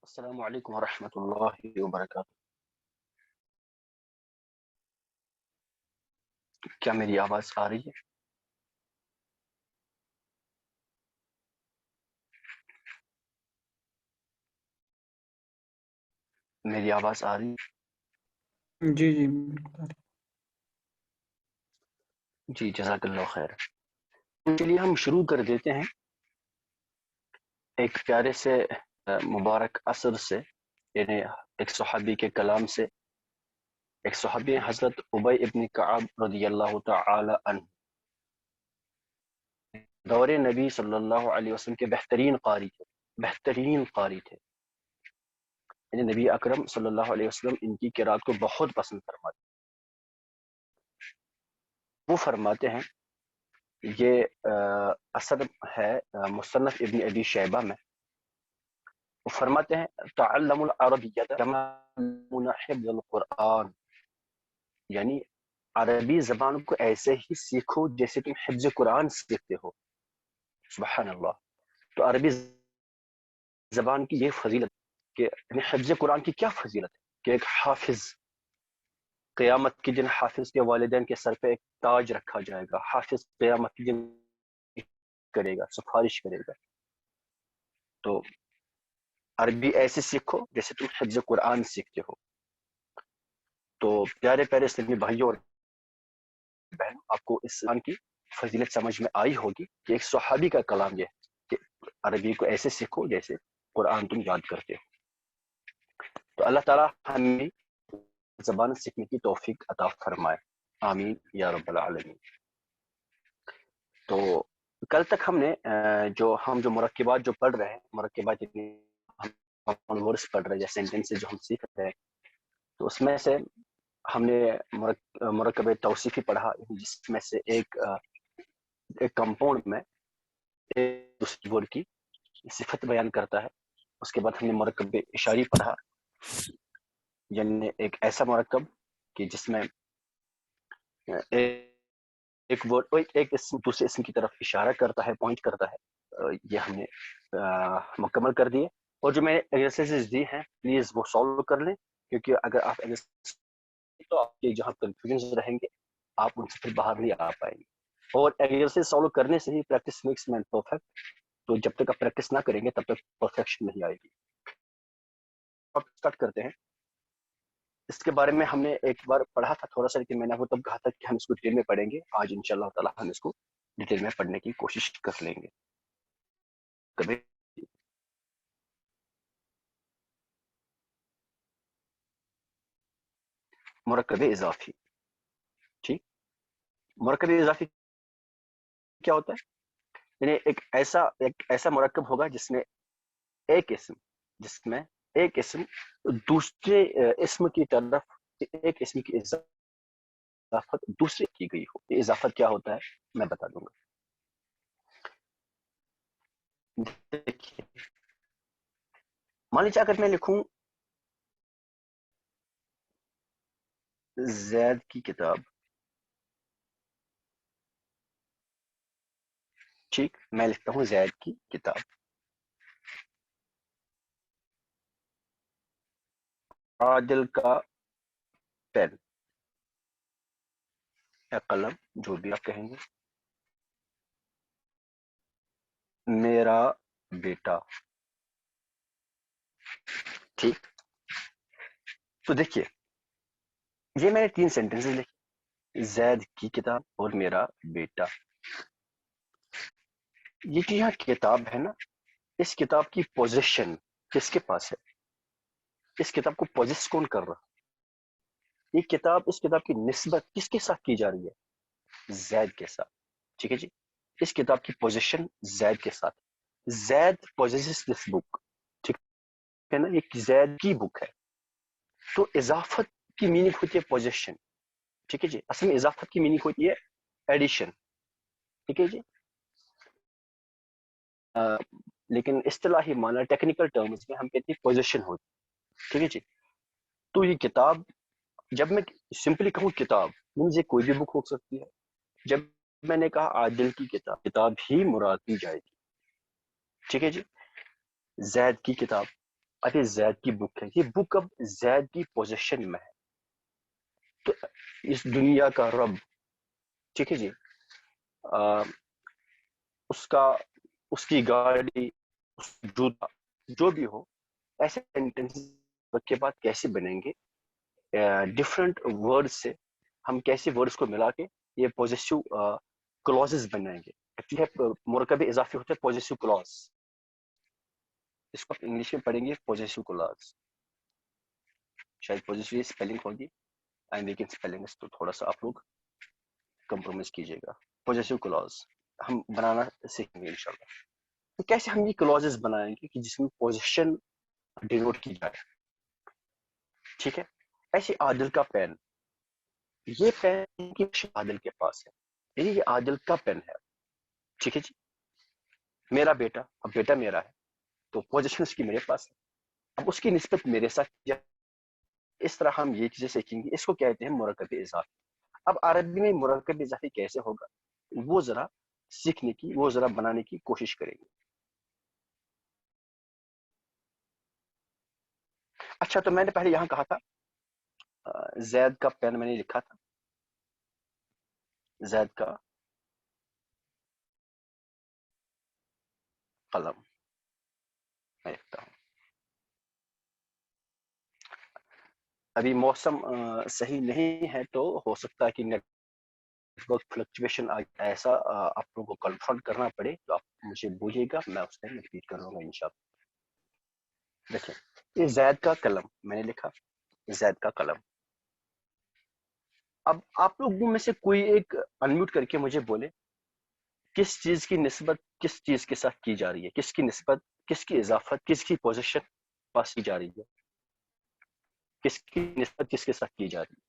السلام علیکم ورحمۃ اللہ وبرکاتہ. کیا میری آواز آ رہی ہے؟ میری آواز آ رہی ہے؟ جی جی بالکل. جی جزاک اللہ خیر. چلیے ہم شروع کر دیتے ہیں ایک پیارے سے مبارک اثر سے، یعنی ایک صحابی کے کلام سے. ایک صحابی حضرت ابی ابن کعب رضی اللہ تعالی عنہ، دور نبی صلی اللہ علیہ وسلم کے بہترین قاری تھے. بہترین قاری تھے، یعنی نبی اکرم صلی اللہ علیہ وسلم ان کی قرات کو بہت پسند فرماتے. وہ فرماتے ہیں، یہ اثر ہے مصنف ابن ابی شیبہ میں. وہ فرماتے ہیں تعلم العربیت کما تعلمون حفظ القرآن، یعنی عربی زبان کو ایسے ہی سیکھو جیسے تم حفظ قرآن سیکھتے ہو. سبحان اللہ. تو عربی زبان کی یہ فضیلت کہ حفظ قرآن کی کیا فضیلت ہے کہ ایک حافظ، قیامت کے دن حافظ کے والدین کے سر پہ ایک تاج رکھا جائے گا. حافظ قیامت کے دن کرے گا، سفارش کرے گا. تو عربی ایسے سیکھو جیسے تم حفظ قرآن سیکھتے ہو. تو پیارے پیارے اسلامی بھائیوں اور بہن، آپ کو اسلام کی فضیلت سمجھ میں آئی ہوگی کہ ایک صحابی کا کلام یہ ہے کہ عربی کو ایسے سیکھو جیسے قرآن تم یاد کرتے ہو. تو اللہ تعالیٰ ہمیں زبان سیکھنے کی توفیق عطا فرمائے. آمین یا رب العالمین. تو کل تک ہم نے جو مرکبات جو پڑھ رہے ہیں، مرکبات ہم ورڈز پڑھ رہے ہیں یا سینٹینس جو ہم سیکھ رہے ہیں، تو اس میں سے ہم نے مرکب توصیفی پڑھا، جس میں سے ایک کمپاؤنڈ میں ایک دوسرے ورڈ کی صفت بیان کرتا ہے. اس کے بعد ہم نے مرکب اشاری پڑھا، یعنی ایک ایسا مرکب کہ جس میں ایک ورڈ ایک اسم دوسرے اسم کی طرف اشارہ کرتا ہے، پوائنٹ کرتا ہے. یہ ہم نے مکمل کر دیے. اور جو میں نے ایکسرسائزز دی ہیں پلیز وہ سالو کر لیں، کیونکہ اگر آپ تو آپ کے جہاں کنفیوژن رہیں گے آپ ان سے پھر باہر نہیں آ پائیں گے. اور ایکسرسائز سالو کرنے سے ہی پریکٹس میکس مین پرفیکٹ. تو جب تک آپ پریکٹس نہ کریں گے تب تک پرفیکشن نہیں آئے گی. آپ اسٹارٹ کرتے ہیں. اس کے بارے میں ہم نے ایک بار پڑھا تھا تھوڑا سا، لیکن میں نے وہ تب کہا تھا کہ ہم اس کو ڈیٹیل میں پڑھیں گے. آج انشاءاللہ تعالی ہم اس کو ڈیٹیل میں پڑھنے کی کوشش کر لیں گے. کبھی مرکب اضافی. ٹھیک، مرکب اضافی کیا ہوتا ہے؟ یعنی ایک ایسا مرکب ہوگا جس میں ایک اسم دوسرے اسم کی طرف ایک اسم کی اضافت دوسرے کی گئی ہو. یہ اضافت کیا ہوتا ہے میں بتا دوں گا. دیکھیے، مان لیجیے اگر میں لکھوں زید کی کتاب، ٹھیک، میں لکھتا ہوں زید کی کتاب. عادل کا پین یا قلم، جو بھی آپ کہیں گے. میرا بیٹا. ٹھیک. تو دیکھیے، یہ میں نے 3 سینٹنس لکھے، زید کی کتاب اور میرا بیٹا. یہ جو یہاں کتاب ہے نا، اس کتاب کی پوزیشن کس کے پاس ہے؟ اس کتاب کو پوزیس کون کر رہا؟ اس کتاب کی نسبت کس کے ساتھ کی جا رہی ہے؟ زید کے ساتھ. ٹھیک ہے جی. اس کتاب کی پوزیشن زید کے ساتھ. زید پوزیسز دس بک. ٹھیک ہے نا، یہ زید کی بک ہے. تو اضافت کی میننگ ہوتی ہے پوزیشن. ٹھیک ہے جی. اصل میں اضافت کی میننگ ہوتی ہے ایڈیشن. ٹھیک ہے جی. لیکن اصطلاحی معنی ٹیکنیکل ٹرمز میں ہم کہتے ہیں پوزیشن ہوتی. ٹھیک ہے جی. تو یہ کتاب، جب میں سمپلی کہوں کتاب، مجھے کوئی بھی بک ہو سکتی ہے. جب میں نے کہا عادل کی کتاب ہی مراد دی جائے گی. ٹھیک ہے جی. زید کی کتاب ابھی زید کی بک ہے، یہ بک اب زید کی پوزیشن میں ہے، تو اس دنیا کا رب، ٹھیک ہے جی، اس کا، اس کی گاڑی، جوتا، جو بھی ہو، ایسے سینٹینس کے بعد کیسے بنیں گے؟ ڈفرنٹ ورڈ سے ہم کیسے ورڈز کو ملا کے یہ پوزیسو کلوزز بنائیں گے؟ مرکب اضافی ہوتے ہیں پوزیسو کلوز، اس کو انگلش میں پڑھیں گے پوزیسو کلوز، شاید پوزیسو یہ اسپیلنگ ہوگی، امریکن اسپیلنگ، تو تھوڑا سا آپ لوگ کمپرومائز کیجیے گا۔ پوزیسو کلوز ہم بنانا سیکھیں گے انشاءاللہ۔ تو کیسے ہم یہ کلوزز بنائیں گے کہ جس میں پوزیشن ڈینوٹ کی جائے؟ ٹھیک ہے، ایسے عادل کا پین، یہ پین کی عادل کے پاس ہے، یعنی یہ عادل کا پین ہے، ٹھیک ہے جی، میرا بیٹا، اب بیٹا میرا ہے تو پوزیشن اس کی میرے پاس ہے، اب اس کی نسبت میرے ساتھ کیا، اس طرح ہم یہ چیزیں سیکھیں گے، اس کو کہتے ہیں مرکب اضافی۔ اب عربی میں مرکب اضافی کیسے ہوگا وہ ذرا سیکھنے کی، وہ ذرا بنانے کی کوشش کریں گے۔ اچھا، تو میں نے پہلے یہاں کہا تھا زید کا پین، میں نے لکھا تھا زید کا قلم، میں لکھتا ہوں۔ ابھی موسم صحیح نہیں ہے تو ہو سکتا ہے کہ نیٹ ورک فلکچویشن ایسا آپ لوگوں کو کنفرنٹ کرنا پڑے، تو آپ مجھے بولیے گا، میں اس میں ریپیٹ کروں گا انشاءاللہ۔ دیکھیں، یہ زید کا قلم میں نے لکھا، زید کا قلم۔ اب آپ لوگوں میں سے کوئی ایک انمیوٹ کر کے مجھے بولے کس چیز کی نسبت کس چیز کے ساتھ کی جا رہی ہے، کس کی نسبت، کس کی اضافت، کس کی پوزیشن پاس کی جا رہی ہے، کس کی نسبت کس کے ساتھ کی جا رہی ہے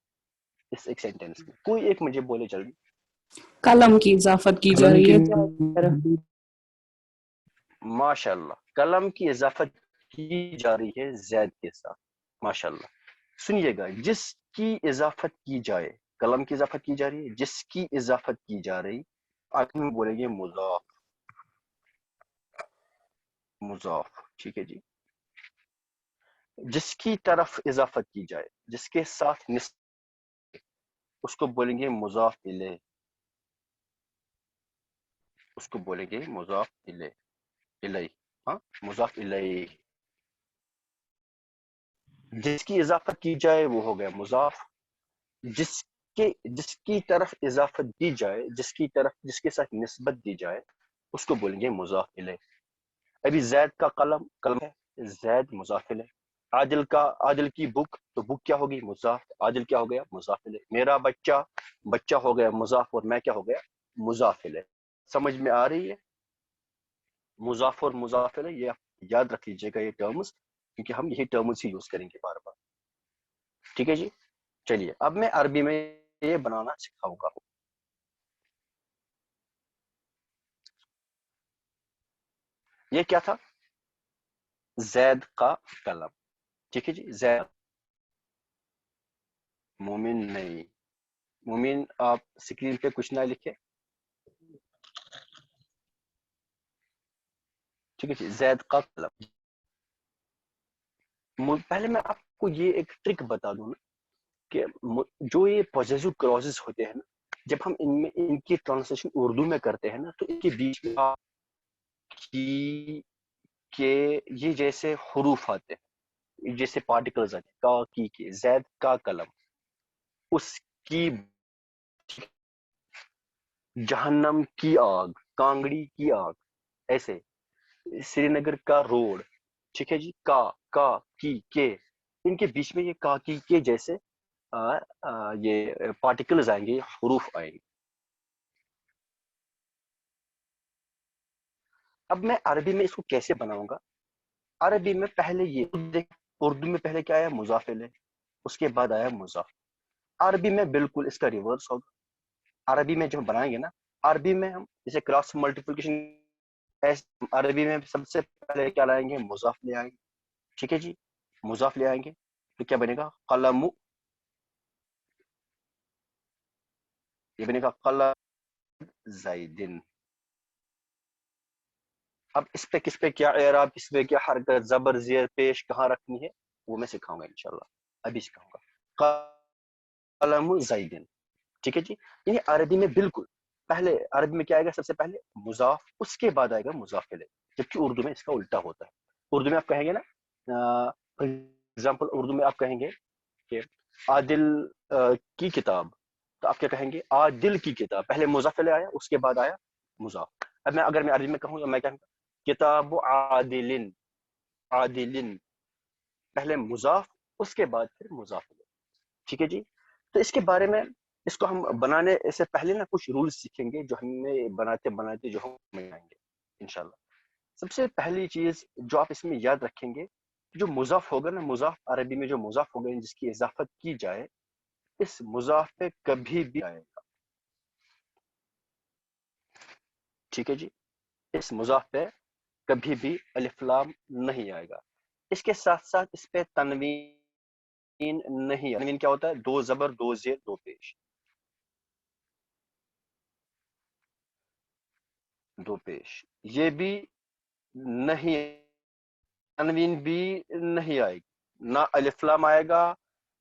اس ایک سینٹینس میں؟ کوئی ایک مجھے بولے جلدی۔ قلم کی اضافت کی جا قلم رہی کی ہے۔ ماشاء اللہ، قلم کی اضافت کی جا رہی ہے زید کے ساتھ، ماشاء اللہ۔ سنیے گا، جس کی اضافت کی جائے، قلم کی اضافت کی جا رہی ہے، جس کی اضافت کی جا رہی، آخر میں بولیں گے مضاف، مضاف، ٹھیک ہے جی۔ جس کی طرف اضافت کی جائے، جس کے ساتھ نسبت، اس کو بولیں گے مضاف الیہ، اس کو بولیں گے مضاف الیہ، الیہ، ہاں، مضاف الیہ۔ جس کی اضافت کی جائے وہ ہو گیا مضاف، جس کی طرف اضافت دی جائے، جس کے ساتھ نسبت دی جائے، اس کو بولیں گے مضاف الیہ۔ ابھی زید کا قلم، قلم ہے، زید مضاف الیہ۔ عادل کی بک، تو بک کیا ہوگی؟ مضاف، عادل کیا ہو گیا؟ مضاف الیہ۔ میرا بچہ، بچہ ہو گیا مضاف، اور میں کیا ہو گیا؟ مضاف الیہ۔ سمجھ میں آ رہی ہے؟ مضاف اور مضاف الیہ، یہ آپ یاد رکھ لیجیے گا یہ ٹرمز، کیونکہ ہم یہی ٹرمز ہی یوز کریں گے بار بار، ٹھیک ہے جی۔ چلیے، اب میں عربی میں یہ بنانا سکھاؤں گا۔ یہ کیا تھا؟ زید کا قلم، ٹھیک ہے جی۔ زید، مومن نہیں، مومن آپ اسکرین پہ کچھ نہ لکھے، ٹھیک ہے جی۔ زید کا قلم، پہلے میں آپ کو یہ ایک ٹرک بتا دوں نا، کہ جو یہ پوزیسو کلوزز ہوتے ہیں نا، جب ہم ان کی ٹرانسلیشن اردو میں کرتے ہیں نا، تو ان کے بیچ میں کی کے یہ جیسے حروف آتے ہیں، جیسے پارٹیکلز آتے ہیں، کا کی کے، زید کا قلم، اس کی جہنم کی آگ، کانگڑی کی آگ، ایسے سری نگر کا روڈ، ٹھیک ہے جی۔ کا کی کے، ان کے بیچ میں یہ کا کی کے جیسے یہ پارٹیکلز آئیں گے، حروف آئیں گے۔ اب میں عربی میں اس کو کیسے بناؤں گا؟ عربی میں پہلے یہ، اردو میں پہلے کیا آیا؟ مضاف الیہ، اس کے بعد آیا مضاف۔ عربی میں بالکل اس کا ریورس ہوگا۔ عربی میں جو ہم بنائیں گے نا، عربی میں ہم جیسے کراس ملٹیپلیکیشن، عربی میں سب سے پہلے کیا لائیں گے؟ مضاف لے آئیں گے، ٹھیک ہے جی۔ مضاف لے آئیں گے تو کیا بنے گا؟ قلم، یہ بنے گا قلم زیدن، اب اس پہ کس پہ کیا اعراب، کس پہ کیا حرکت، زبر، زیر، پیش کہاں رکھنی ہے، وہ میں سکھاؤں گا انشاءاللہ، ابھی سکھاؤں گا. قلم زیدن، ٹھیک ہے جی. یعنی عربی میں بالکل پہلے، عربی میں کیا آئے گا سب سے پہلے مضاف، اس کے بعد آئے گا مضاف الیہ، جبکہ اردو میں اس کا الٹا ہوتا ہے. اردو میں آپ کہیں گے نا، فار ایگزامپل اردو میں آپ کہیں گے کہ عادل کی کتاب، تو آپ کیا کہیں گے، عادل کی کتاب، پہلے مضاف الیہ آیا، اس کے بعد آیا مضاف. اب اگر میں عربی میں کہوں تو میں کہوں گا کتاب عادل، عادل، پہلے مضاف اس کے بعد پھر مضاف الیہ. ٹھیک ہے جی. تو اس کے بارے میں، اس کو ہم بنانے سے پہلے نا کچھ رولز سیکھیں گے جو ہمیں بناتے بناتے جو ہم آئیں گے انشاءاللہ. سب سے پہلی چیز جو آپ اس میں یاد رکھیں گے، جو مضاف ہوگا نا، مضاف عربی میں جو مضاف ہوگا جس کی اضافت کی جائے، اس مضاف پہ کبھی بھی آئے گا. ٹھیک ہے جی. اس مضاف پہ کبھی بھی الف لام نہیں آئے گا. اس کے ساتھ ساتھ اس پہ تنوین نہیں. تنوین کیا ہوتا ہے؟ دو زبر، دو زیر، دو پیش، دو پیش، یہ بھی نہیں، تنوین بھی نہیں آئے گی، نہ الف لام آئے گا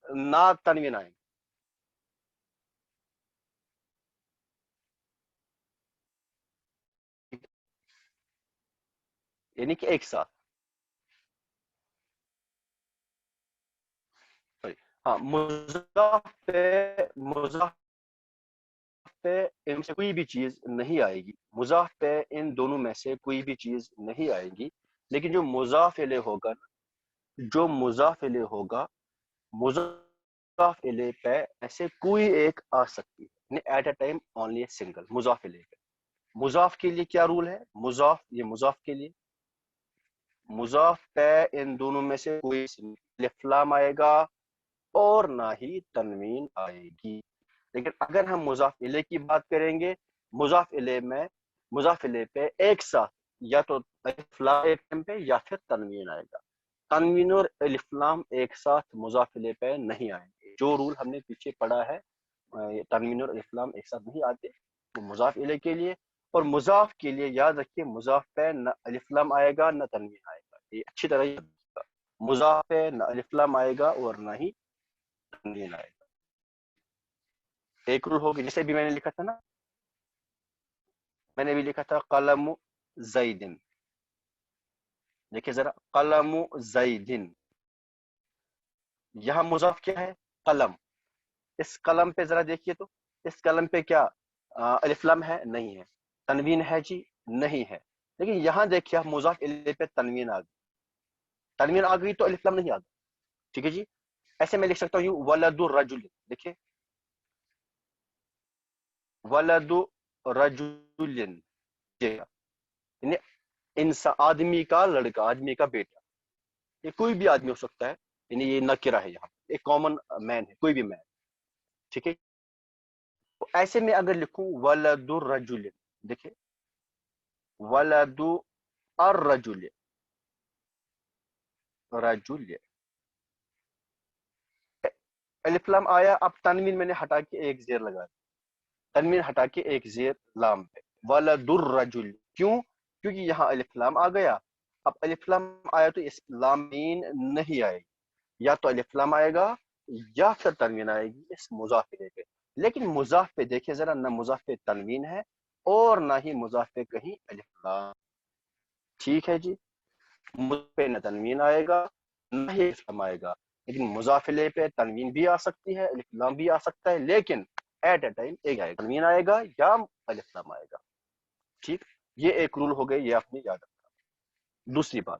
نہ تنوین آئے گا. یعنی کہ ایک ساتھ. ہاں، مضاف پہ ان سے کوئی بھی چیز نہیں آئے گی، مضاف پہ ان دونوں میں سے کوئی بھی چیز نہیں آئے گی. لیکن جو مضاف الیہ ہوگا، جو مضاف الیہ ہوگا، مضاف الیہ پہ ایسے کوئی ایک آ سکتی ہے، at a time only a single مضاف الیہ پہ. مضاف کے لیے کیا رول ہے؟ مضاف، یہ مضاف کے لیے، مضاف پہ ان دونوں میں سے کوئی الف لام آئے گا اور نہ ہی تنوین آئے گی. لیکن اگر ہم مضاف الیہ کی بات کریں گے، مضاف الیہ میں، مضاف الیہ پہ ایک ساتھ یا تو الف لام ایک ٹائم پہ یا پھر تنوین آئے گا. تنوین اور الف لام ایک ساتھ مضاف الیہ پہ نہیں آئیں گے. جو رول ہم نے پیچھے پڑھا ہے، تنوین اور الف لام ایک ساتھ نہیں آتے، وہ مضاف الیہ کے لیے. اور مضاف کے لیے یاد رکھیے، مضاف پہ نہ الف لام آئے گا نہ تنوین آئے گا. یہ اچھی طرح یاد رکھیے گا. مضاف پہ نہ الف لام آئے گا اور نہ ہی تنوین آئے گا. ایک رول ہوگی، جیسے بھی میں نے لکھا تھا نا، میں نے بھی لکھا تھا قلم زیدن. دیکھیے ذرا، قلم زیدن، یہاں مضاف کیا ہے؟ قلم. اس قلم پہ ذرا دیکھیے تو، اس قلم پہ کیا الف لام ہے؟ نہیں ہے. تنوین ہے جی؟ نہیں ہے. لیکن یہاں دیکھیے آپ، مضاف الیہ پہ تنوین آ گئی، تنوین آ گئی تو الف لام نہیں آ گئی. ٹھیک ہے جی. ایسے میں لکھ سکتا ہوں یوں، ولد الرجل. دیکھیے، ولد رجل، یعنی انسان، آدمی کا لڑکا، آدمی کا بیٹا. یہ کوئی بھی آدمی ہو سکتا ہے، یعنی یہ نکرہ ہے، یہاں ایک کامن مین ہے، کوئی بھی مین. ٹھیک ہے. تو ایسے میں اگر لکھوں ولد الرجل، دیکھیں ولد الرجل، رجل، الف لام آیا. اب تنوین میں نے ہٹا کے ایک زیر لگا دی، تنوین ہٹا کے ایک زیر لام پہ، ولد الرجل. کیوں؟ کیونکہ یہاں الف لام آ گیا. اب الف لام آیا تو اس لامین نہیں آئے گی، یا تو الف لام آئے گا یا پھر تنوین آئے گی اس مضاف الیہ پہ. لیکن مضاف پہ دیکھیں ذرا، نہ مضاف پہ تنوین ہے اور نہ ہی مضاف پہ کہیں الف لام. ٹھیک ہے جی. مضاف پہ نہ تنوین آئے گا نہ ہی الف لام آئے گا. لیکن مضاف الیہ پہ تنوین بھی آ سکتی ہے، الف لام بھی آ سکتا ہے، لیکن ایٹ اے ٹائم ایک آئے گا، تنوین آئے گا یا الف لام آئے گا. ٹھیک. یہ ایک رول ہو گئے، یہ آپ نے یاد رکھا. دوسری بات،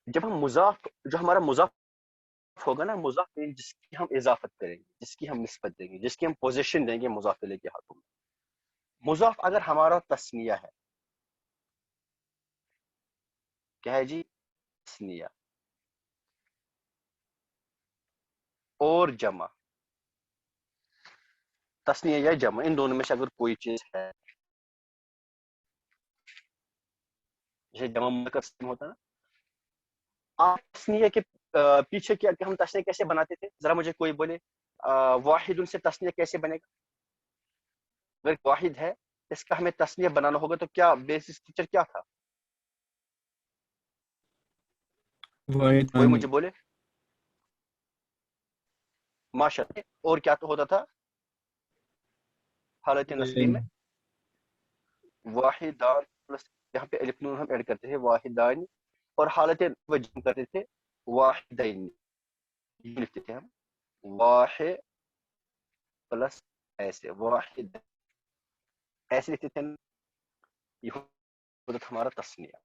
جب ہم مضاف، جو ہمارا مضاف ہوگا نا، مضاف جس کی ہم اضافت کریں گے، جس کی ہم نسبت دیں گے، جس کی ہم پوزیشن دیں گے مضاف الیہ کے ہاتھوں میں. مضاف اگر ہمارا تثنیہ ہے، کیا ہے جی؟ تثنیہ اور جمع، تثنیہ یا جمع، ان دونوں میں سے اگر کوئی چیز ہے، جیسے جمع مذکر ہوتا ہے نا. آپ تثنیہ کے پیچھے کیا کہ ہم تثنیہ کیسے بناتے تھے؟ ذرا مجھے کوئی بولے، واحد ان سے تثنیہ کیسے بنے گا؟ اگر واحد ہے اس کا ہمیں تسنیہ بنانا ہوگا تو کیا بیس اسٹرکچر کیا تھا؟ واحد کوئی دانی مجھے بولے. ماشاء اللہ. اور کیا تو ہوتا تھا حالت نصبی میں؟ واحدان پلس یہاں پہ الف نون ہم ایڈ کرتے تھے واحدان، اور حالت وجہ کرتے تھے واحدین، لکھتے تھے ہم واحد پلس ایسے واحد ایسے لکھتے تھے. یہ ہوتا تھا ہمارا تسنیہ.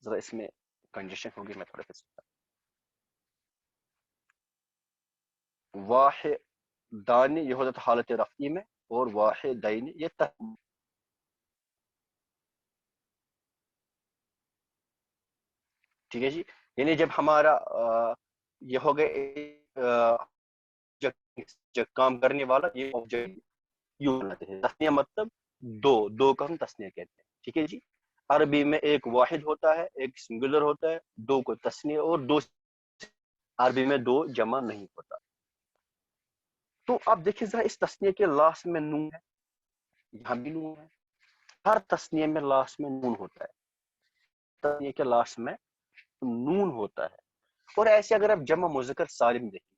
ذرا اس میں کنجیشن ہوگی، میں تھوڑا سا واحدان یہ ہوتا تھا حالت رفعی میں، اور واحدین یہ ٹھیک ہے جی. یعنی جب ہمارا یہ ہو گئے جو کام کرنے والا یہ آبجیکٹ یوں بناتے ہیں. تسنیہ مطلب دو کا ہم تسنیہ کہتے ہیں. ٹھیک ہے جی. عربی میں ایک واحد ہوتا ہے، ایک سنگولر ہوتا ہے، دو کو تسنیہ، اور دو عربی میں دو جمع نہیں ہوتا. تو آپ دیکھیں ذرا اس تسنیہ کے لاسٹ میں نون ہے، یہاں بھی نون ہے. ہر تسنیہ میں لاسٹ میں نون ہوتا ہے. تسنیہ کے لاسٹ میں نون ہوتا ہے. اور ایسے اگر آپ جمع مذکر سالم دیکھیں،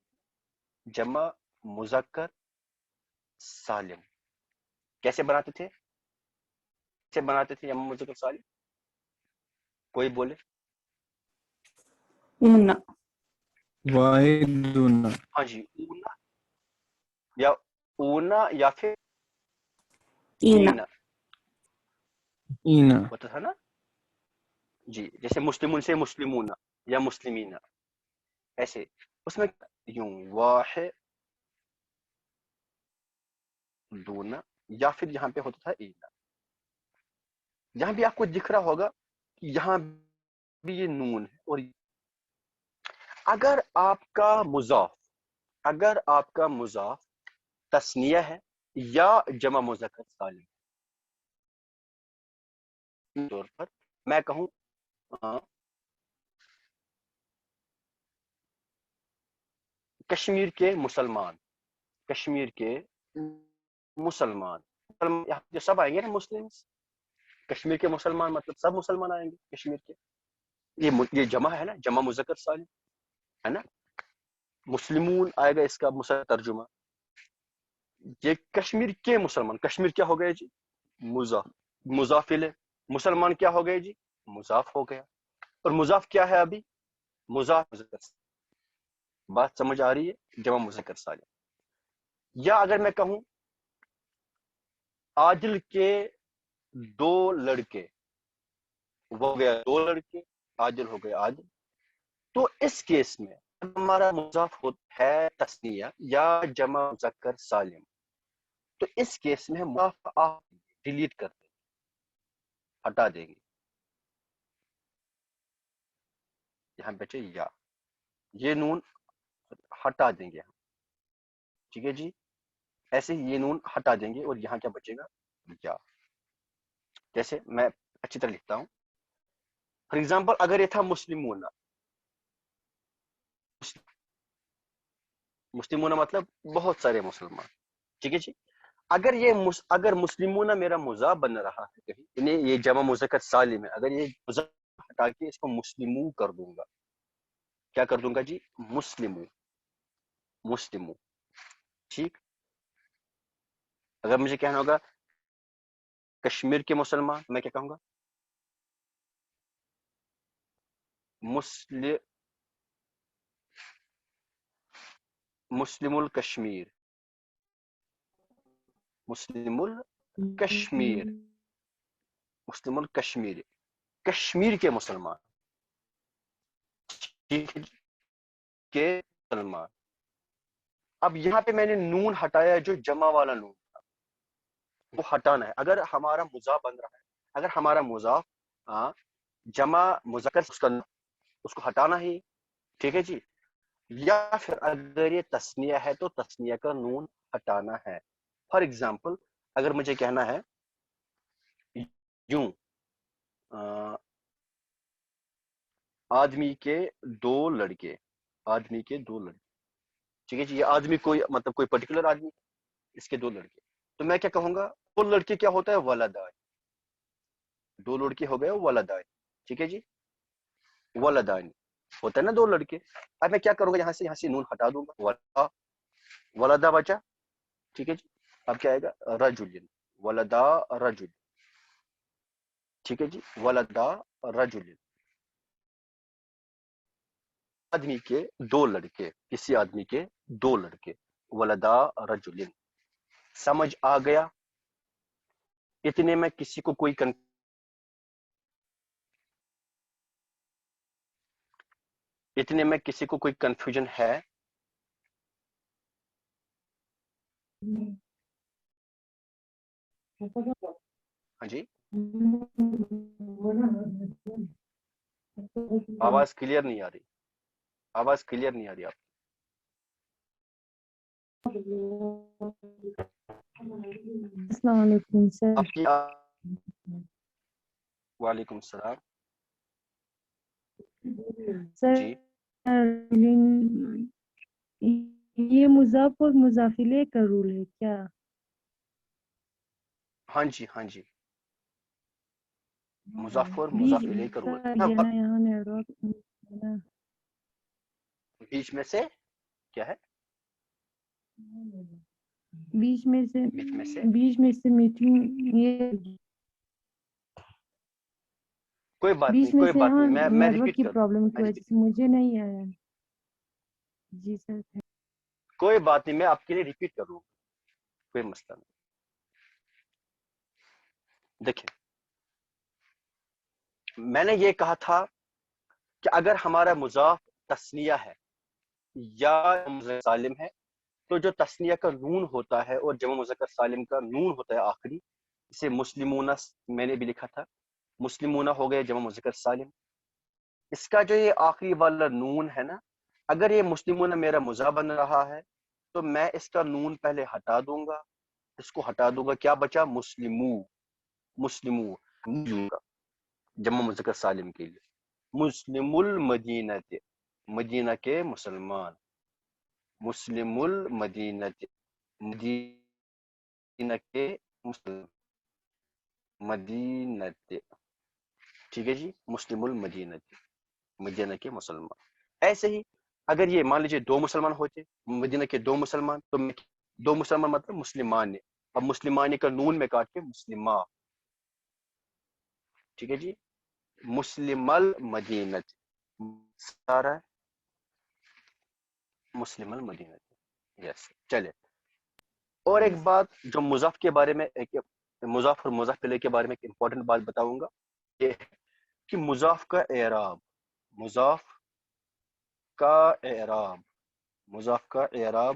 جمع مذکر سالم کیسے بناتے تھے؟ کیسے بناتے تھے جمع مذکر سالم؟ کوئی بولے. اونا واحدون ہاں جی، اونا یا پھر اینا اینا اینا ہوتا تھا نا جی. جیسے مسلمون سے مسلمون یا مسلمین، ایسے اس میں یوں واحد دون، یا پھر یہاں پہ ہوتا تھا اینا. یہاں بھی آپ کو دکھ رہا ہوگا کہ یہاں بھی یہ نون ہے. اور اگر آپ کا مضاف تسنیہ ہے یا جمع مذکر سالم، طور پر میں کہوں کشمیر کے مسلمان، کشمیر کے مسلمان یہاں جو سب آئیں گے نا مسلم، کشمیر کے مسلمان مطلب سب مسلمان آئیں گے کشمیر کے. یہ جمع ہے نا، جمع مذکر سالم ہے نا. مسلمون آئے گا اس کا مصحح ترجمہ. یہ کشمیر کے مسلمان، کشمیر کیا ہو گیا جی؟ مضاف. مضاف الیہ. مسلمان کیا ہو گئے جی؟ مضاف ہو گیا. اور مضاف کیا ہے ابھی؟ مضاف مذکر. بات سمجھ آ رہی ہے؟ جمع مذکر سالم. یا اگر میں کہوں عادل کے دو لڑکے، وہ ہو گیا دو لڑکے، عادل ہو گیا عادل. تو اس کیس میں ہمارا مضاف ہے تسنیہ یا جمع مذکر سالم، تو اس کیس میں ہم مضاف ڈیلیٹ کر دیں گے، ہٹا دیں گے. یہاں بچے یا، یہ نون ہٹا دیں گے ہم. ٹھیک ہے جی. ایسے ہی یہ نون ہٹا دیں گے اور یہاں کیا بچے گا؟ یا. جیسے میں اچھی طرح لکھتا ہوں. فار ایگزامپل اگر یہ تھا مسلمون، مسلمون مطلب بہت سارے مسلمان. ٹھیک ہے جی. اگر مسلمون میرا مضاف بن رہا ہے کہیں، یعنی یہ جمع مذکر سالم ہے، اگر یہ مضاف ہٹا کے اس کو مسلمو کر دوں گا، کیا کر دوں گا جی؟ مسلمو. مسلمو. ٹھیک. اگر مجھے کہنا ہوگا کشمیر کے مسلمان، میں کیا کہوں گا؟ مسلم الکشمیر. مسلم الکشمیر. مسلم الکشمیر، کشمیر کے مسلمان. ٹھیک ہے جی. کے مسلمان. اب یہاں پہ میں نے نون ہٹایا، جو جمع والا نون تھا وہ ہٹانا ہے. اگر ہمارا مضاف بن رہا ہے، اگر ہمارا مضاف جمع مذکر اس کو ہٹانا ہی. ٹھیک ہے جی. یا پھر اگر یہ تسنیہ ہے تو تسنیہ کا نون ہٹانا ہے. فار ایگزامپل اگر مجھے کہنا ہے یوں آدمی کے دو لڑکے، آدمی کے دو لڑکے. ٹھیک ہے جی. یہ آدمی کوئی مطلب کوئی پرٹیکولر آدمی، اس کے دو لڑکے. تو میں کیا کہوں گا؟ دو لڑکے کیا ہوتا ہے ولدان, دو لڑکے ہو گئے ولدان, ٹھیک ہے جی, ولدان ہوتا ہے نا دو لڑکے. اب میں کیا کروں گا, یہاں سے نون ہٹا دوں گا, ولدا ولدا بچا, ٹھیک ہے جی. اب کیا آئے گا رجل, ولدا رجل, ٹھیک ہے جی, ولدا رجل, آدمی کے دو لڑکے, کسی آدمی کے دو لڑکے, ولدا رجل. سمجھ آ گیا, اتنے میں کسی کو کوئی اتنے میں کسی کو کوئی کنفیوژن ہے؟ ہاں جی, آواز کلیئر نہیں آ رہی, آواز کلیئر نہیں آ رہی آپ. السلام علیکم سر. آپ کی وعلیکم السلام. سر جی یہ مضاف اور مضاف الیہ کا رول ہے کیا؟ ہاں جی, ہاں جی, مضاف اور بیچ مضاف الیہ کا رول یہ نا یہاں نیٹورک بیچ میں سے کیا ہے, بیچ میں سے میٹنگ یہ کوئی بات بیچ نہیں, میں کوئی سے بات یہاں نہیں, میں نیٹ ورک ریپیٹ کی کر دوں گا, پرابلم کی میں وجہ ریپیٹ, سے مجھے نہیں آیا. جی سر. کوئی بات نہیں, میں آپ کے لیے ریپیٹ کر دوں گا, کوئی مسئلہ نہیں. دیکھیں, میں نے یہ کہا تھا کہ اگر ہمارا مضاف تثنیہ ہے یا سالم ہے, تو جو تثنیہ کا نون ہوتا ہے اور جمع مذکر سالم کا نون ہوتا ہے آخری, اسے مسلمون, میں نے بھی لکھا تھا مسلمون ہو گئے جمع مذکر سالم. اس کا جو یہ آخری والا نون ہے نا, اگر یہ مسلمون میرا مضاف بن رہا ہے تو میں اس کا نون پہلے ہٹا دوں گا, اس کو ہٹا دوں گا, کیا بچا مسلمو, مسلمو جمع مذکر سالم کے لیے, مسلم المدینہ, مدینہ کے مسلمان, مسلم المدینہ, مدینہ کے مسلم, مدینہ, ٹھیک ہے جی, مسلم المدینہ, مدینہ کے مسلمان. ایسے ہی اگر یہ مان لیجیے دو مسلمان ہوتے, مدینہ کے دو مسلمان, تو دو مسلمان مطلب مسلمان, اب مسلمان کا نون میں کاٹ کے مسلمہ, ٹھیک ہے جی, مسلم المدینہ, سارا مسلم المدینہ. یس, چلے. اور ایک بات جو مضاف کے بارے میں, ایک مضاف اور مضاف الیہ کے بارے میں ایک امپورٹنٹ بات بتاؤں گا, یہ کہ مضاف کا اعراب, مضاف کا اعراب, مضاف کا اعراب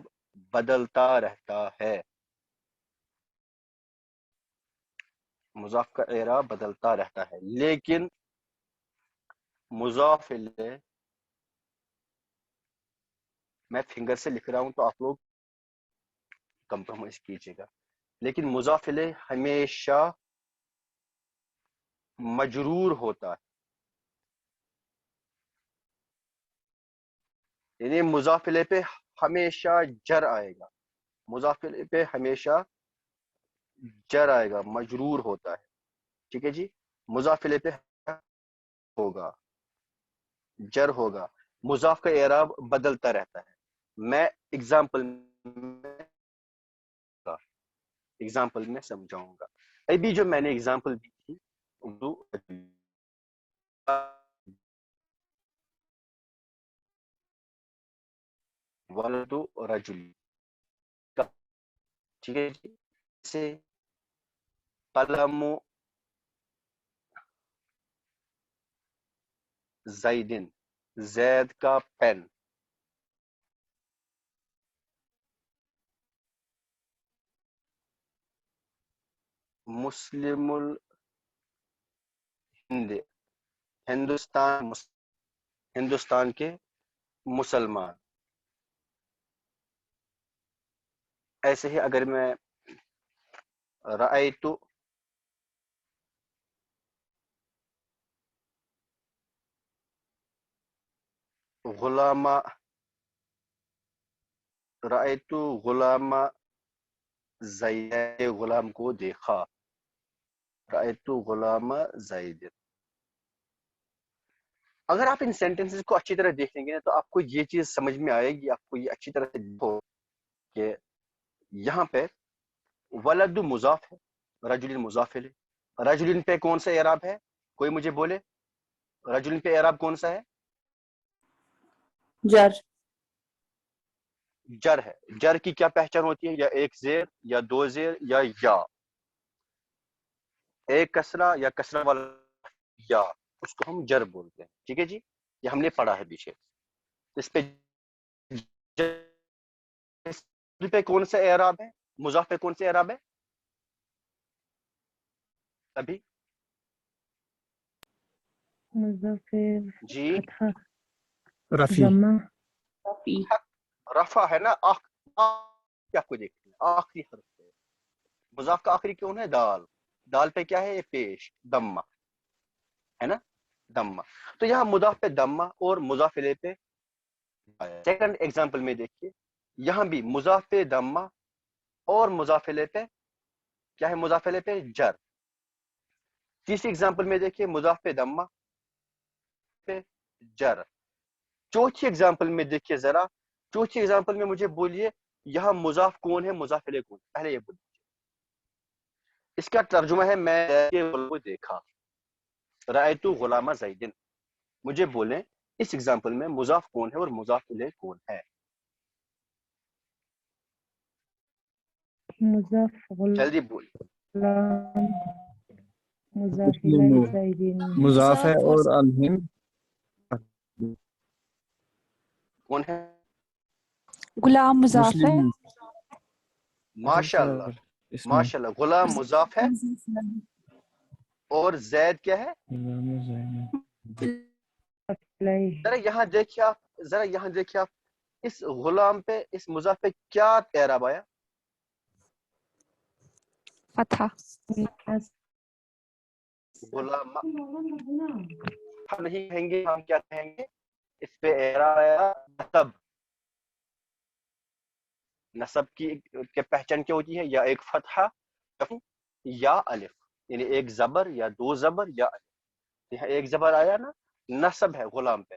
بدلتا رہتا ہے, مضاف کا اعراب بدلتا رہتا ہے, لیکن مضاف الیہ, میں فنگر سے لکھ رہا ہوں تو آپ لوگ کمپرومائز کیجیے گا, لیکن مضاف الیہ ہمیشہ مجرور ہوتا ہے, یعنی مضاف الیہ پہ ہمیشہ جر آئے گا, مضاف الیہ پہ ہمیشہ جر آئے گا, مجرور ہوتا ہے, ٹھیک ہے جی, مضاف الیہ پہ ہوگا, جر ہوگا, مضاف کا اعراب بدلتا رہتا ہے. میں ایگزامپل میں سمجھاؤں گا. ابھی جو میں نے ایگزامپل دی تھی اردو ولد رجل, ٹھیک ہے جی, سے قلم زیدن, زید کا پین, مسلم الہند, ہندوستان کے مسلمان. ایسے ہی اگر میں رأیت غلام, رأیت غلام زید غلام کو دیکھا. رأیت غلام زید. اگر آپ ان سینٹنسز کو اچھی طرح دیکھیں گے تو آپ کو یہ چیز سمجھ میں آئے گی, آپ کو یہ اچھی طرح سے دیکھو کہ یہاں پہ ولد مضاف ہے, رجل مضاف ہے. رجل پہ کون سا اعراب ہے؟ کوئی مجھے بولے, رجل پہ اعراب کون سا ہے؟ جر. جر ہے. جر کی کیا پہچان ہوتی ہے؟ یا ایک زیر یا دو زیر یا ایک کسرہ یا کسرہ والا یا, اس کو ہم جر بولتے ہیں. ٹھیک ہے جی, یہ ہم نے پڑھا ہے پیچھے. اس پہ پہ کون سا اعراب ہے؟ مضاف پہ کون سا اعراب ہے ابھی؟ مظفر جی فتحہ رفی. ضمہ رفی. رفع ہے نا. کیا کو دیکھتے ہیں آخری حرف ہے. مضاف کا آخری کون ہے؟ دال. دال پہ کیا ہے؟ یہ پیش دمہ ہے نا, دمہ. تو یہاں مضاف پہ دمہ اور مضاف الیہ پہ. سیکنڈ ایگزامپل میں دیکھیے, یہاں بھی مضاف پہ دمہ اور مضاف الیہ پہ کیا ہے؟ مضاف الیہ پہ جر. تیسری ایگزامپل میں دیکھیے, مضاف پہ دمہ پہ جر. چوتھی ایگزامپل میں دیکھیے ذرا, چوتھی ایگزامپل میں مجھے بولیے یہاں مضاف کون ہے, مضاف الیہ کون؟ پہلے یہ بولیے. اس کا ترجمہ ہے میں کو دیکھا, رأیت غلام زید. مجھے بولیں اس ایگزامپل میں مضاف کون ہے اور مضاف الیہ کون ہے؟ مضاف جلدی بول. غلام مضاف مسلم الیہ زیدین. مضاف ہے اور الہم کون ہے؟ غلام مضاف ہے. مسلم. ماشاء اللہ, ماشاء اللہ. غلام مضاف ہے اور زید کیا ہے؟ الیہ ذرا یہاں دیکھیے آپ, ذرا یہاں دیکھیے آپ, اس غلام پہ, اس مضاف پہ کیا اعراب آیا؟ فتح. غلام ہم نہیں کہیں گے, ہم کیا کہیں گے؟ اس پہ اعراب آیا نصب. نصب کی پہچان کیا ہوتی ہے؟ یا ایک فتحہ یا الف, یعنی ایک زبر یا دو زبر یا الف. یہاں ایک زبر آیا نا, نصب ہے غلام پہ.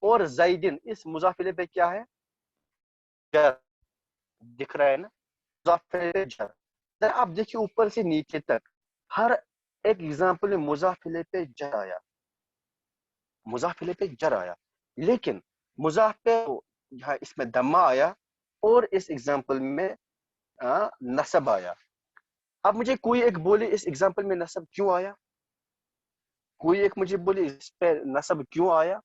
اور زیدن اس مضاف الیہ پہ کیا ہے؟ جر. دکھ رہا ہے نا, مضاف الیہ جر. ذرا آپ دیکھیے اوپر سے نیچے تک ہر ایک ایگزامپل میں مضاف الیہ پہ جر آیا, مضاف الیہ پہ جر آیا. لیکن مضاف پہ یہاں اس میں دمہ آیا اور اس ایگزامپل میں نصب آیا. اب مجھے کوئی ایک بولے اس ایگزامپل میں نصب کیوں آیا؟ کوئی ایک مجھے بولے اس پہ نصب کیوں آیا؟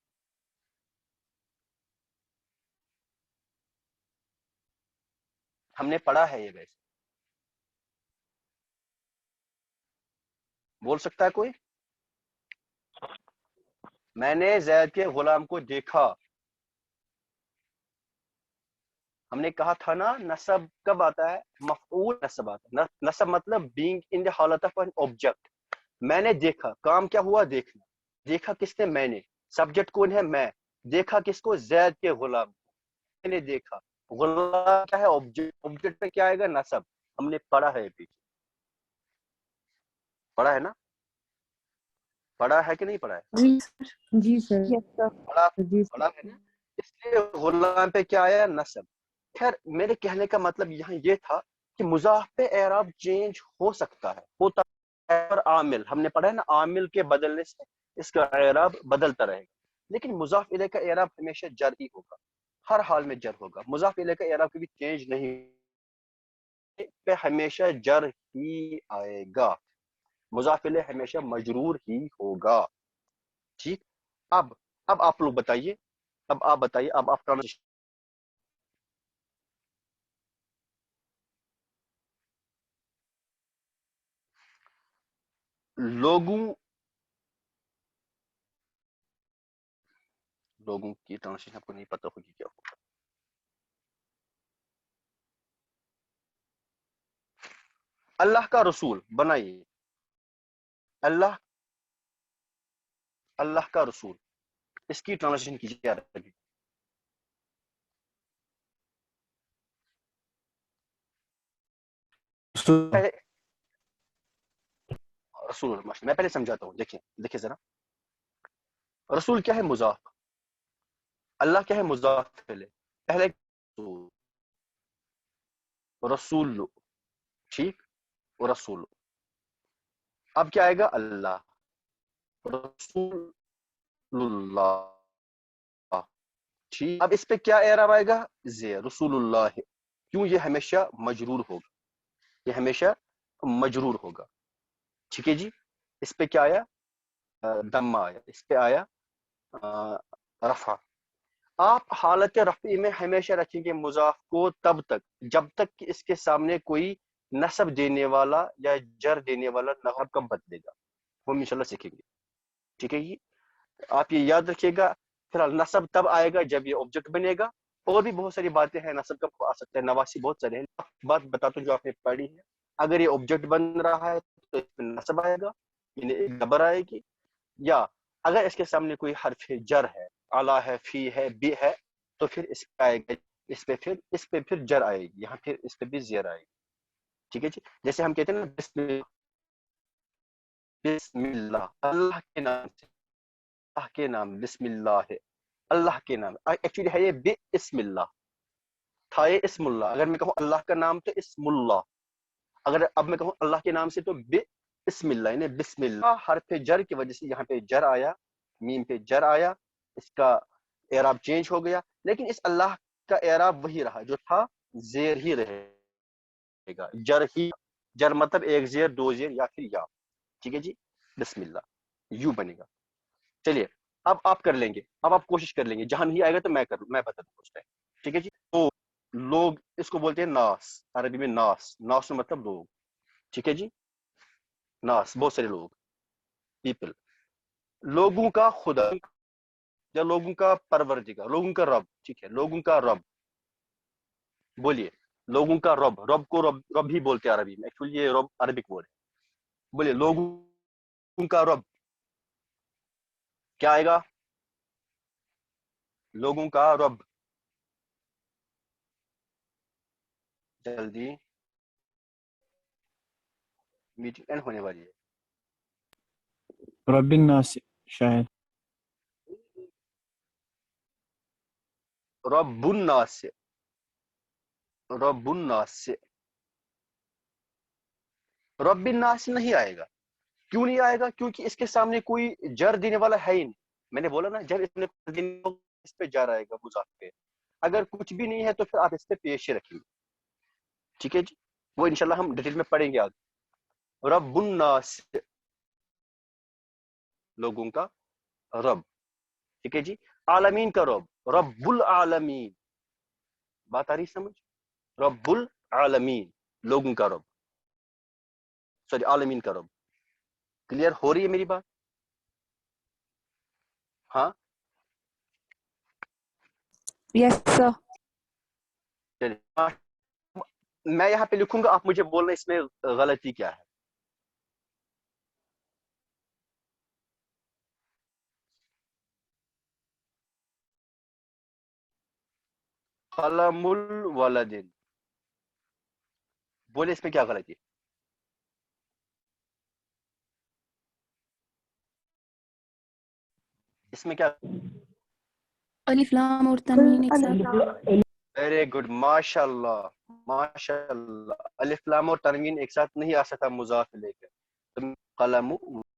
ہم نے پڑھا ہے یہ, ویسے بول سکتا ہے کوئی؟ میں نے زید کے غلام کو دیکھا. ہم نے کہا تھا نا نصب کب آتا ہے؟ مفعول نصب آتا ہے. نصب مطلب being in the حالت of an object. میں نے دیکھا, کام کیا ہوا؟ دیکھنا. دیکھا کس نے؟ میں نے. سبجیکٹ کون ہے؟ میں. دیکھا کس کو؟ زید کے غلام کو. میں نے دیکھا. غلام کیا ہے؟ آبجیکٹ. آبجیکٹ پہ کیا آئے گا؟ نصب. ہم نے پڑھا ہے پیچھے, پڑھا ہے نا, پڑھا ہے کہ نہیں پڑھا ہے؟ جی سر. یس سر. پڑھا, جی پڑھا ہے نا. اس لیے غلام پہ کیا آیا؟ نصب. خیر میرے کہنے کا مطلب یہاں یہ تھا کہ مضاف پہ اعراب چینج ہو سکتا ہے, ہوتا ہے. اور عامل ہم نے پڑھا ہے نا, عامل کے بدلنے سے اس کا اعراب بدلتا رہے گا. لیکن مضاف الیہ کا اعراب ہمیشہ جر ہی ہوگا, ہر حال میں جر ہوگا. مضاف الیہ کا اعراب کبھی چینج نہیں پہ ہمیشہ جر ہی آئے گا. مضاف الیہ ہمیشہ مجرور ہی ہوگا. ٹھیک. اب آپ لوگ بتائیے, اب آپ بتائیے, اب آپ لوگوں کی ٹرانسلیشن آپ کو نہیں پتہ ہوگی کیا ہوگا. اللہ کا رسول بنائیے. اللہ کا رسول, اس کی ٹرانسلیشن کیجیے کیا رہے گی؟ رسول رسول میں پہلے سمجھاتا ہوں. دیکھیں ذرا, رسول کیا ہے؟ مضاف. اللہ کیا ہے؟ مضاف. پہلے رسول, ٹھیک, رسول. اب کیا آئے گا؟ اللہ. رسول اللہ, ٹھیک. اب اس پہ کیا اعراب آئے گا؟ زیر. رسول اللہ. کیوں؟ یہ ہمیشہ مجرور ہوگا, یہ ہمیشہ مجرور ہوگا. ٹھیک ہے جی. اس پہ کیا آیا؟ دم آیا. اس پہ آیا رفع. آپ حالت رفعی میں ہمیشہ رکھیں گے مضاف کو تب تک جب تک کہ اس کے سامنے کوئی نصب دینے والا یا جر دینے والا نہ ہو. کب بدلے گا وہ ہم انشاءاللہ سیکھیں گے. ٹھیک ہے جی. آپ یہ یاد رکھیے گا. فی الحال نصب تب آئے گا جب یہ آبجیکٹ بنے گا. اور بھی بہت ساری باتیں ہیں نصب کب آ سکتا ہے, نواسی بہت سارے ہیں. بات بتاتا ہوں جو آپ نے پڑھی ہے. اگر یہ آبجیکٹ بن رہا ہے تو اس میں نصب آئے گا, یعنی ایک خبر آئے گی. یا اگر اس کے سامنے کوئی حرف جر ہے, اعلیٰ ہے, فی ہے, بی ہے, تو پھر اس پہ آئے گا, اس پہ پھر جر آئے گی. یہاں پھر اس پہ بھی زیر آئے گی. ٹھیک ہے جی. جیسے ہم کہتے ہیں نا بسم اللہ, اللہ کے نام سے, اللہ کے نام, بسم اللہ ہے, اللہ کے نام. ایکچولی ہے یہ بسم اللہ تھا, یہ اسم اللہ. اگر میں کہوں اللہ کا نام تو اسم اللہ. اگر اب میں کہوں اللہ کے نام سے تو بسم اللہ, یعنی بسم اللہ. حرف جر کی وجہ سے یہاں پہ جر آیا, میم پہ جر آیا, اس کا اعراب چینج ہو گیا. لیکن اس اللہ کا اعراب وہی رہا جو تھا, زیر ہی رہے گا. جر مطلب ایک زیر, دو زیر یا پھر یا. ٹھیک ہے جی. بسم اللہ یوں بنے گا. چلیے اب آپ کر لیں گے, اب آپ کوشش کر لیں گے. جہاں نہیں آئے گا تو میں بتا دوں اس ٹائم. ٹھیک ہے جی. تو لوگ اس کو بولتے ہیں ناس, عربی میں ناس. ناس مطلب لوگ. ٹھیک ہے جی. ناس بہت سارے لوگ, پیپل. لوگوں کا خدا یا لوگوں کا پروردگار, لوگوں کا رب. ٹھیک ہے, لوگوں کا رب. بولیے لوگوں کا رب. رب کو رب ہی بولتے ہیں عربی میں. ایکچولی یہ رب عربک ورڈ ہے. بولیے لوگوں کا رب. کیا آئے گا؟ لوگوں کا رب. جلدی, میٹنگ اینڈ ہونے والی ہے. رب الناس شاید. رب الناس, رب الناس. رب الناس نہیں آئے گا. کیوں نہیں آئے گا؟ کیونکہ اس کے سامنے کوئی جر دینے والا ہے ہی نہیں. میں نے بولا نا جب اس پہ جر آئے گا مضاف پہ. اگر کچھ بھی نہیں ہے تو پھر آپ اس پہ پیش ہی رکھیں گے. ٹھیک ہے جی. وہ انشاءاللہ ہم ڈیٹیل میں پڑھیں گے آگے. رب الناس, لوگوں کا رب. ٹھیک ہے جی. عالمین کا رب, رب العالمین. بات آ رہی سمجھ؟ رب العالمین, لوگوں کا رب, سوری عالمین کا رب. کلیئر ہو رہی ہے میری بات؟ ہاں Yes, sir. چلیے. میں یہاں پہ لکھوں گا, آپ مجھے بولنا اس میں غلطی کیا ہے. قلم الولد, بولے اس میں کیا غلطی ہے؟ اس میں کیا؟ الف لام اور تنوین ایک ساتھ. ویری گڈ, ماشاء اللہ ماشاء اللہ. الف لام اور تنوین ایک ساتھ نہیں آ سکتا مضاف لے کر. قلم